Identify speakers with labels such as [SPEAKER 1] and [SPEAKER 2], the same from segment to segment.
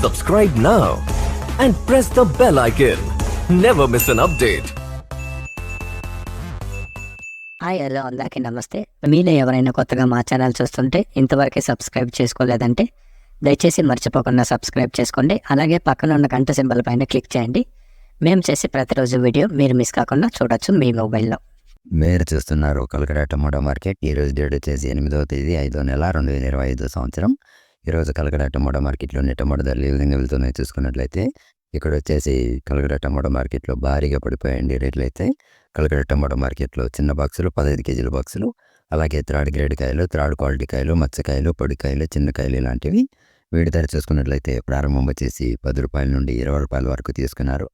[SPEAKER 1] Subscribe now and press the bell icon. Never miss an update.
[SPEAKER 2] Hi hello అందరికీ నమస్తే. మీలో ఎవరైనా కొత్తగా మా ఛానల్ చూస్తుంటే ఇంతవరకు సబ్స్క్రైబ్ చేసుకోలేదంటే దయచేసి మర్చిపోకుండా సబ్స్క్రైబ్ చేసుకోండి. అలాగే పక్కన ఉన్న గంట సింబల్ పైన క్లిక్ చేయండి. మేము చేసే ప్రతిరోజు వీడియో మీరు మిస్ కాకుండా చూడొచ్చు మీ మొబైల్లో.
[SPEAKER 3] మీరు చూస్తున్నారు కలకడ టమోటా మార్కెట్. ఈరోజు డేట్ వచ్చేసి 8వ తేదీ 5వ నెల 2025 సంవత్సరం. ఈరోజు కలకడ టమోటా మార్కెట్లోని టమోటా ధరలు ఏ విధంగా వెళ్తున్నాయో చూసుకున్నట్లయితే ఇక్కడ వచ్చేసి కలకడ టమోటా మార్కెట్లో భారీగా పడిపోయాయండి రేట్లు అయితే. కలకడ టమోటా మార్కెట్లో చిన్న బాక్సులు 15 కేజీల బాక్సులు, అలాగే థర్డ్ గ్రేడ్ కాయలు, థర్డ్ క్వాలిటీ కాయలు, మచ్చకాయలు, పొడికాయలు, చిన్న కాయలు ఇలాంటివి వీటి ధర చూసుకున్నట్లయితే ప్రారంభం వచ్చేసి 10 రూపాయల నుండి 20 రూపాయల వరకు తీసుకున్నారు.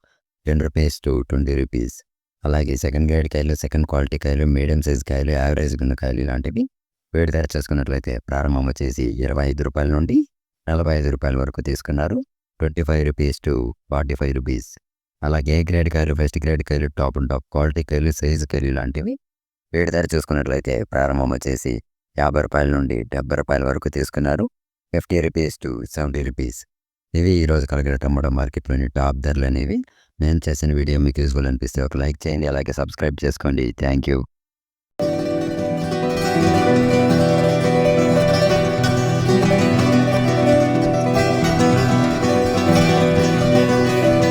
[SPEAKER 3] 10 రూపీస్ టు 20 రూపీస్. అలాగే సెకండ్ గ్రేడ్ కాయలు, సెకండ్ క్వాలిటీ కాయలు, మీడియం సైజ్ కాయలు, యావరేజ్ ఉన్న కాయలు ఇలాంటివి వీటి ధర చూసుకున్నట్లయితే ప్రారంభం వచ్చేసి 25 రూపాయల నుండి 45 రూపాయల వరకు తీసుకున్నారు. 25 రూపీస్ టు 45 రూపీస్. అలాగే ఏ గ్రేడ్ కాయలు, ఫస్ట్ గ్రేడ్ కాయలు, టాప్ క్వాలిటీ కాయలు, సైజు కాయలు ఇలాంటివి వీటి ధర చూసుకున్నట్లయితే ప్రారంభం వచ్చేసి 50 రూపాయల నుండి 70 రూపాయల వరకు తీసుకున్నారు. 50 రూపీస్ టు 70 రూపీస్. ఇవి ఈరోజు కలకడ టమోటా మార్కెట్లోని టాప్ ధరలు అనేవి. నేను చేసిన వీడియో మీకు యూస్ఫుల్ అనిపిస్తే ఒక లైక్ చేయండి, అలాగే సబ్స్క్రైబ్ చేసుకోండి. Thank you.